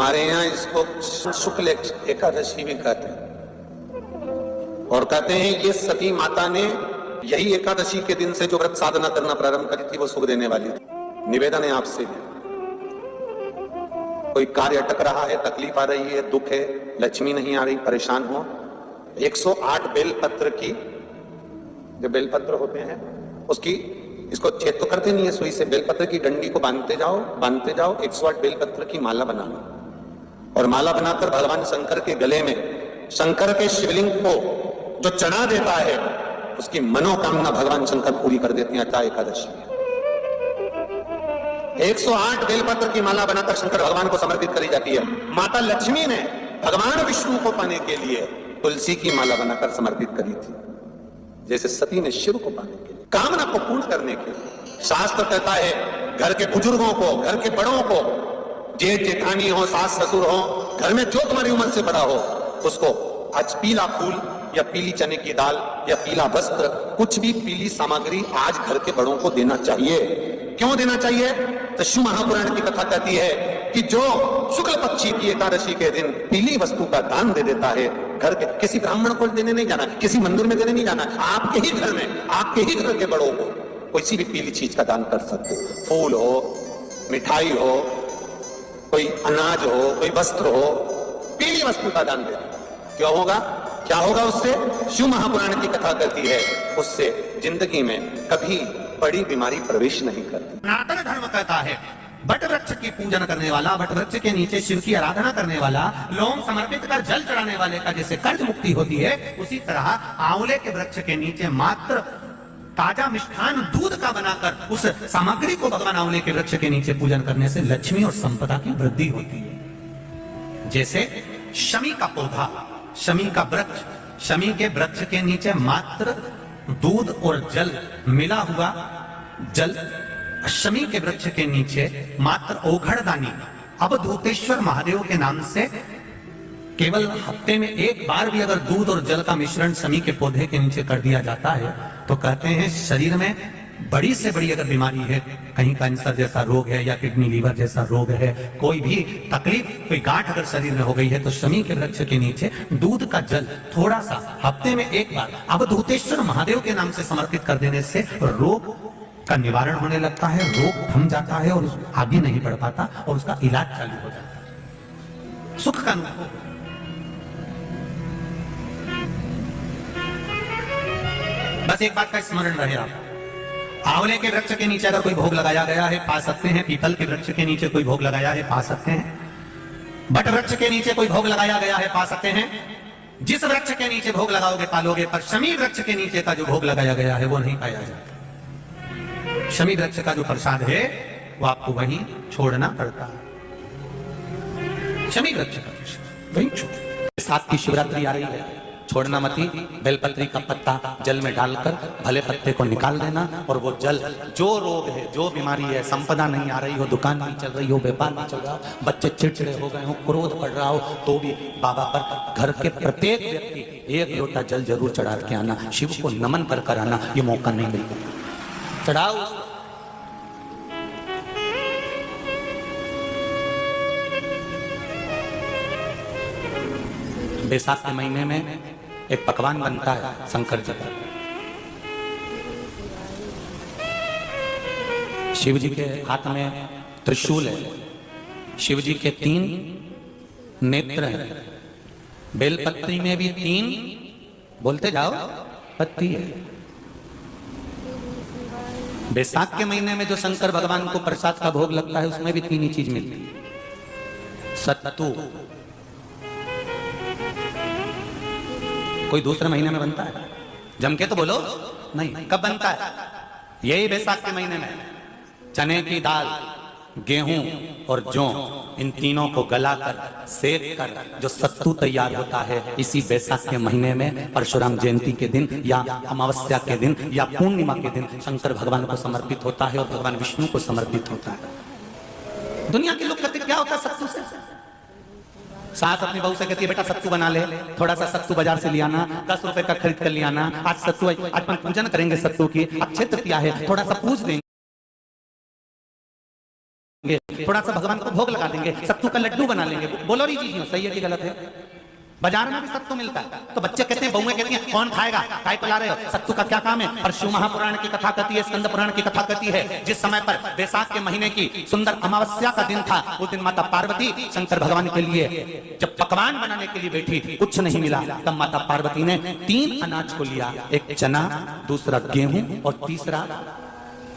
हमारे यहाँ इसको शुक्ल एकादशी भी कहते हैं और कहते हैं ये सती माता ने यही एकादशी के दिन से जो व्रत साधना करना प्रारंभ करी थी वो सुख देने वाली थी। निवेदन है आपसे भी, कोई कार्य अटक रहा है, तकलीफ आ रही है, दुख है, लक्ष्मी नहीं आ रही, परेशान हो, 108 बेलपत्र की, जो बेलपत्र होते हैं उसकी, इसको छेद तो करते नहीं है सुई से, बेलपत्र की डंडी को बांधते जाओ 108 बेलपत्र की माला बना लो और माला बनाकर भगवान शंकर के गले में, शंकर के शिवलिंग को जो चढ़ा देता है उसकी मनोकामना भगवान शंकर पूरी कर देते हैं। अटा एकादशी 108 बेलपत्र की माला बनाकर शंकर भगवान को समर्पित करी जाती है। माता लक्ष्मी ने भगवान विष्णु को पाने के लिए तुलसी की माला बनाकर समर्पित करी थी, जैसे सती ने शिव को पाने के लिए, कामना को पूर्ण करने के लिए। शास्त्र कहता है घर के बुजुर्गों को, घर के बड़ों को, जेठ जेठानी हो, सास ससुर हो, घर में जो तुम्हारी उम्र से बड़ा हो, उसको आज पीला फूल या पीली चने की दाल या पीला वस्त्र, कुछ भी पीली सामग्री आज घर के बड़ों को देना चाहिए। क्यों देना चाहिए? तो शिव महापुराण की कथा कहती है कि जो शुक्ल पक्षी की एकादशी के दिन पीली वस्तु का दान दे देता है, घर के किसी ब्राह्मण को देने नहीं जाना, किसी मंदिर में देने नहीं जाना, आपके ही घर में, आपके ही घर के बड़ों को कोई भी पीली चीज का दान कर सकते हो। फूल हो, मिठाई हो, कोई अनाज हो, कोई वस्त्र हो, पीली वस्तु का दान दे। क्यों होगा? क्या होगा उससे? शिव महापुराण की कथा कहती है उससे जिंदगी में कभी बड़ी बीमारी प्रवेश नहीं करती। सनातन धर्म कहता है बट वृक्ष की पूजन करने वाला, बट वृक्ष के नीचे शिव की आराधना करने वाला, लोम समर्पित कर जल चढ़ाने वाले का जैसे कर्ज मुक्ति होती है, उसी तरह आंवले के वृक्ष के नीचे मात्र ताजा मिष्ठान दूध का बनाकर उस सामग्री को भगवान आंवले के वृक्ष के नीचे पूजन करने से लक्ष्मी और संपदा की वृद्धि होती है। जैसे शमी का पौधा, शमी का वृक्ष, शमी के वृक्ष के नीचे मात्र दूध और जल मिला हुआ जल, शमी के वृक्ष के नीचे मात्र ओघड़दानी, अवधूतेश्वर महादेव के नाम से केवल हफ्ते में एक बार भी अगर दूध और जल का मिश्रण शमी के पौधे के नीचे कर दिया जाता है तो कहते हैं शरीर में बड़ी से बड़ी अगर बीमारी है, कहीं कैंसर जैसा रोग है या किडनी लीवर जैसा रोग है, कोई भी तकलीफ, कोई गांठ अगर शरीर में हो गई है, तो शमी के वृक्ष के नीचे दूध का जल थोड़ा सा हफ्ते में एक बार अवधूतेश्वर महादेव के नाम से समर्पित कर देने से रोग का निवारण होने लगता है, रोग थम जाता है और आगे नहीं बढ़ पाता और उसका इलाज चालू हो जाता है। सुख का अनुभव। बस एक बात का स्मरण रहे आप, आंवले के वृक्ष के नीचे अगर कोई भोग लगाया गया है पा सकते हैं, पीपल के वृक्ष के नीचे कोई भोग लगाया है पा सकते हैं, बट वृक्ष के नीचे कोई भोग लगाया गया है पा सकते हैं। जिस वृक्ष के नीचे भोग लगाओगे पालोगे, पर शमी वृक्ष के नीचे का जो भोग लगाया गया है वो नहीं पाया जाता। शमी वृक्ष का जो प्रसाद है वो आपको वहीं छोड़ना पड़ता है। शमी वृक्ष का प्रसाद वहीं छोड़। साथ की शिवरात्रि आ रही है, छोड़ना मती, बेलपत्री का पत्ता जल में डालकर भले पत्ते को निकाल देना और वो जल, जो रोग है, जो बीमारी है, संपदा नहीं आ रही हो, दुकान नहीं चल रही हो, व्यापार नहीं चल रहा हो, बच्चे चिड़चिड़े हो गए हो, क्रोध पड़ रहा हो, तो भी बाबा पर घर के प्रत्येक व्यक्ति एक लोटा जल जरूर चढ़ा के आना, शिव को नमन कर कर आना। ये मौका नहीं मिलता, चढ़ाओ। बैसाख के महीने में एक पकवान बनता है शंकर जी का। शिव जी के हाथ में त्रिशूल है, शिव जी के 3 नेत्र हैं, बेलपत्री में भी 3, बोलते जाओ, पत्ती है। बैसाख के महीने में जो शंकर भगवान को प्रसाद का भोग लगता है उसमें भी 3 ही चीज मिलती है। सत्तू कोई दूसरे महीने में बनता है? जम के तो बोलो नहीं। कब बनता है? यही बैसाख के महीने में। चने की दाल, गेहूं और जौ, इन तीनों को गलाकर सेक कर जो सत्तू तैयार होता है, इसी बैसाख के महीने में परशुराम जयंती के दिन या अमावस्या के दिन या पूर्णिमा के दिन शंकर भगवान को समर्पित होता है और भगवान विष्णु को समर्पित होता है। दुनिया के लोग कहते क्या होता है सत्तू से? सास अपनी बहू से कहती है बेटा सत्तू बना ले, थोड़ा सा सत्तू बाजार से ले आना, 10 रुपए का खरीद कर ले आना, आज सत्तू, आज अपन पूजन करेंगे सत्तू की, अक्षय तृतीया है, थोड़ा सा पूज देंगे। थोड़ा सा भगवान को भोग लगा देंगे, सत्तू का लड्डू बना लेंगे। बोलो री जी, सही है कि गलत है? बाजार में भी सत्तू मिलता है, तो बच्चे कहते हैं, बहुएं कहती हैं, कौन खाएगा, काय पिला रहे हो, सत्तू का क्या काम है? और शिव महापुराण की कथा कहती है, स्कंद पुराण की कथा कहती है, जिस समय पर बैसाख के महीने की सुंदर अमावस्या का दिन था, उस दिन माता पार्वती शंकर भगवान के लिए जब पकवान बनाने के लिए बैठी, कुछ नहीं मिला, तब माता पार्वती ने 3 अनाज को लिया, एक चना, दूसरा गेहूं और तीसरा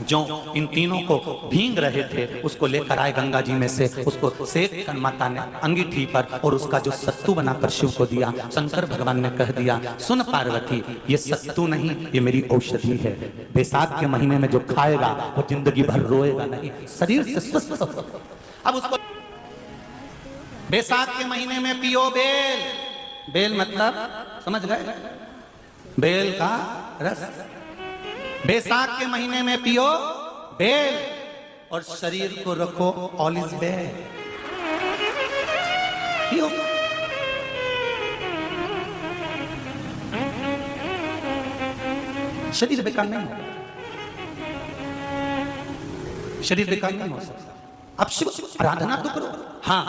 जो। इन तीनों को भींग रहे थे, उसको लेकर आए गंगा जी में से, उसको सेक कर माता ने अंगीठी पर, और उसका जो सत्तू बनाकर शिव को दिया। शंकर भगवान ने कह दिया, सुन पार्वती, ये सत्तू नहीं, ये मेरी औषधि है। बैसाख के महीने में जो खाएगा वो जिंदगी भर रोएगा नहीं, शरीर से स्वस्थ। अब उसको बैसाख के महीने में पियो बेल। बेल मतलब समझ गए? बेल का रस। बैसाख के महीने में पियो बेल और शरीर को रखो ऑलिव बेल पियो। शरीर बेकार नहीं होगा, शरीर बेकार नहीं हो सकता। अब शिव आराधना तो करो। हाँ,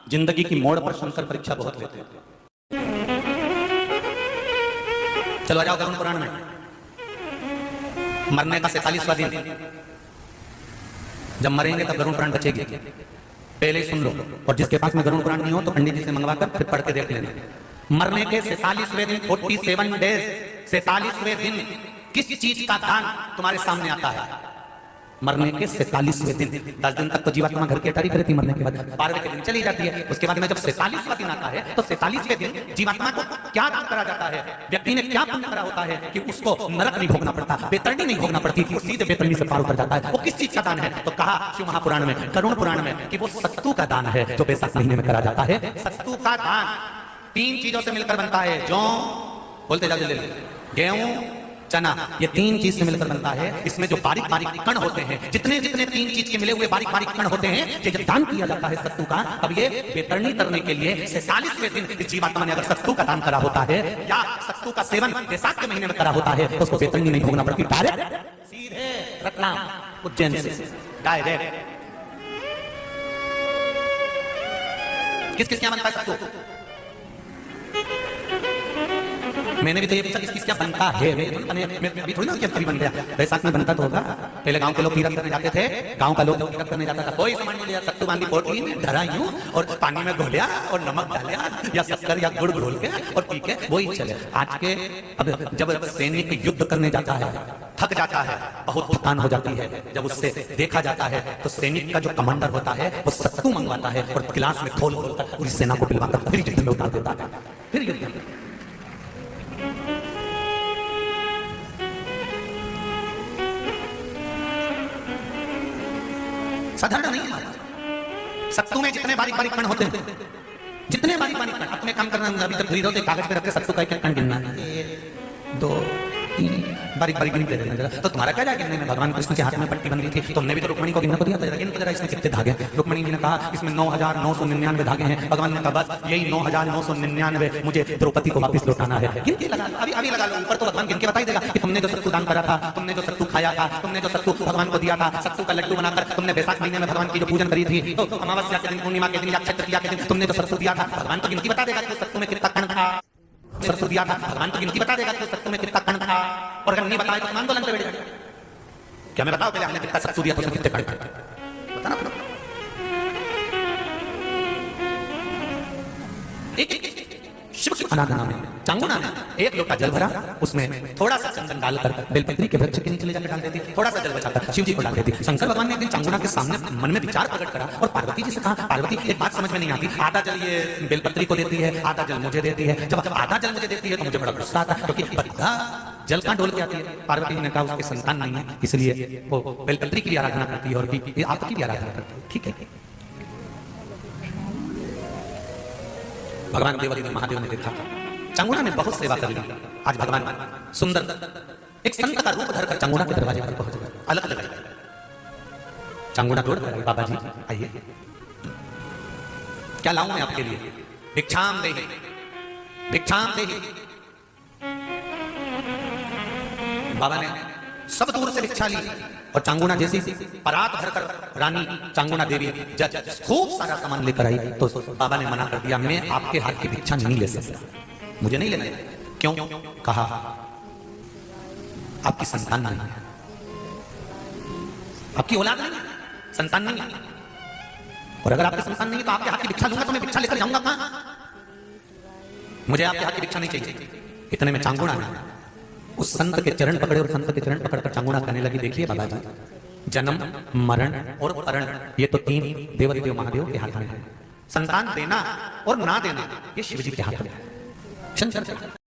जिंदगी की मोड़ पर शंकर परीक्षा बहुत लेते हैं। चलो आ जाओ गरुड़ पुराण में। मरने का 47वां दिन, जब मरेंगे तब गरुड़ पुराण बचेगी, पहले ही सुन लो। और जिसके पास में गरुड़ पुराण नहीं हो तो पंडित जी से मंगवाकर फिर पढ़ के देख लेना। मरने के 47वें दिन, 47 डेज, 47वें दिन किस चीज का दान तुम्हारे सामने आता है? मरने के 47वें दिन। 10 दिन तक तो जीवात्मा घर की अटारी करती, मरने के बाद 12वें के दिन चली जाती है। उसके बाद में जब 47वां दिन आता है तो 47वें दिन जीवात्मा को क्या दान करा जाता है? व्यक्ति ने क्या पुण्य करा होता है कि उसको नरक नहीं भोगना पड़ता, बेतरनी नहीं भोगना पड़ती, वो सीधे बेतरनी से पार उतर जाता है। वो किस चीज का दान है? तो कहा शिव महापुराण में, गरुड़ पुराण में, कि वो सत्तू का दान है, जो बैसाख महीने में करा जाता है। सत्तू का दान 3 चीजों से मिलकर बनता है। जौ, बोलते जाओ जल्दी, गेहूं, चना, ये 3 चीज से मिलकर बनता है। इसमें जो बारीक बारीक कण होते हैं, जितने जितने 3 चीज के मिले हुए बारीक बारीक कण होते हैं, ये जब दान किया जाता है सत्तू का, अब ये बेतरनी तरने के लिए 46वें दिन इस जीवात्मा ने अगर सत्तू का दान करा होता है, या सत्तू का सेवन बैसाख के महीने में करा होता है, तो उसको बेतरनी नहीं भोगना पड़ती, डायरेक्ट सीधे रतलाम उज्जैन से डायरेक्ट। किस किस क्या बनता है सत्तू? मैंने भी तो ये पूछा किस क्या बनता है। मैं अभी थोड़ी ना कभी बन गया, बैसाख में बनता तो होगा। पहले गांव के लोग तीरथ करने जाते थे, गांव का लोग तीरथ करने जाता था, कोई सामान नहीं लिया, सत्तू बांधी पोटली में धरा यूं और पानी में घोलिया और नमक डालिया या शक्कर या गुड़ घोल के और पी के वही चले। आज के अब जब सैनिक युद्ध करने जाता है, थक जाता है, बहुत थकान हो जाती है, जब उससे देखा जाता है तो सैनिक का जो कमांडर होता है वो सत्तू मंगवाता है और गिलास में खोल खोलकर पूरी सेना को पिलवाकर फिर युद्ध में उतार देता है। फिर युद्ध में साधारण नहीं है। सत्तू में जितने बारीक बारीक कण होते हैं, जितने बारीक बारीक कण, अपने काम करना, अभी तक खरीदो तो कागज पे रख के सत्तू का एक कण गिनना, 1 2 3 बारीक बारीक गिनते रहना जरा। तो तुम्हारा क्या जाएगा गिनने में? भगवान कृष्ण के हाथ में पट्टी बंधी थी, तुमने भी तो रुक्मणी को गिनने को दिया था, गिन तो जरा इसमें कितने धागे। रुक्मणी जी ने कहा इसमें 9999 धागे हैं। भगवान ने कहा बस यही 9999 मुझे द्रौपदी को वापस लौटाना है। गिन के लगा लो, अभी लगा लो ऊपर, तो भगवान गिन के बता ही देगा कि तुमने जो सत्तू दान करा था, तुमने जो सत्तू खाया था, तुमने जो सत्तू भगवान को दिया था, सत्तू का लड्डू बनाकर तुमने बैसाख महीने में भगवान की जो पूजन करी थी, तो अमावस्या के दिन, पूर्णिमा के दिन या अक्षय तृतीया के दिन तुमने जो सत्तू दिया था, भगवान तो गिनती बता देगा कि सत्तू में कितना कण था। सत्तू दिया था, भगवान तो गिनती बता देगा कि सत्तू में कितना कण था। और अगर नहीं बताए तो आंदोलन पे बैठ जाएगा। क्या मैं बताओ पहले हमने कितना सत्तू दिया तो उसमें कितने कण थे? बताना पड़ेगा। शिव की आराधना में चांगुना ने 1 लोटा जल भरा, उसमें थोड़ा सा चंदन डालकर बेलपत्री के वृक्ष के नीचे ले जाकर डाल देती, थोड़ा सा जल बचाकर शिव जी को डाल देती। शंकर भगवान ने एक दिन चांगुना के सामने मन में विचार प्रकट करा और पार्वती जी से कहा, पार्वती एक बात समझ में नहीं आती, आधा जल ये बेलपत्री को देती है, आधा जल मुझे देती है। जब आधा जल मुझे देती है तो मुझे बड़ा गुस्सा आता है, क्योंकि बद्धा जल कहाँ डोल के आती है। पार्वती जी ने कहा उसके संतान नहीं है, इसलिए वो बेलपत्री की आराधना करती है और आपकी भी आराधना करती है। ठीक है। भगवान देवादिदेव महादेव ने देखा चांगुना ने बहुत सेवा कर ली। आज भगवान सुंदर एक संत का रूप धरकर चांगुना के दरवाजे पर पहुंच गए। अलग लगाई, चांगुना तोड़ कर बाबा जी आइए, क्या लाऊं मैं आपके लिए? भिक्षाम देहि, भिक्षाम देहि। बाबा ने सब दूर से भिक्षा ली, और चांगुना जैसी परात भरकर रानी चांगुना देवी जज खूब सारा सामान लेकर आई तो बाबा ने मना कर दिया, मैं आपके हाथ की भिक्षा नहीं ले सकता, मुझे नहीं लेना। क्यों? कहा आपकी संतान नहीं है, आपकी औलाद नहीं है, संतान नहीं है, और अगर आपकी संतान नहीं है तो आपके हाथ की भिक्षा लूंगा तो मैं भिक्षा लेकर जाऊंगा कहां? मुझे आपके हाथ की भिक्षा नहीं चाहिए। इतने में चांगुना ने उस संत के चरण पकड़े और संत के चरण पकड़कर चांगुना कहने लगी, देखिए बाबा जी, जन्म मरण और परण ये तो 3 देव महादेव के हाथ में है, संतान देना और ना देना ये शिव जी के हाथ में है, शंकर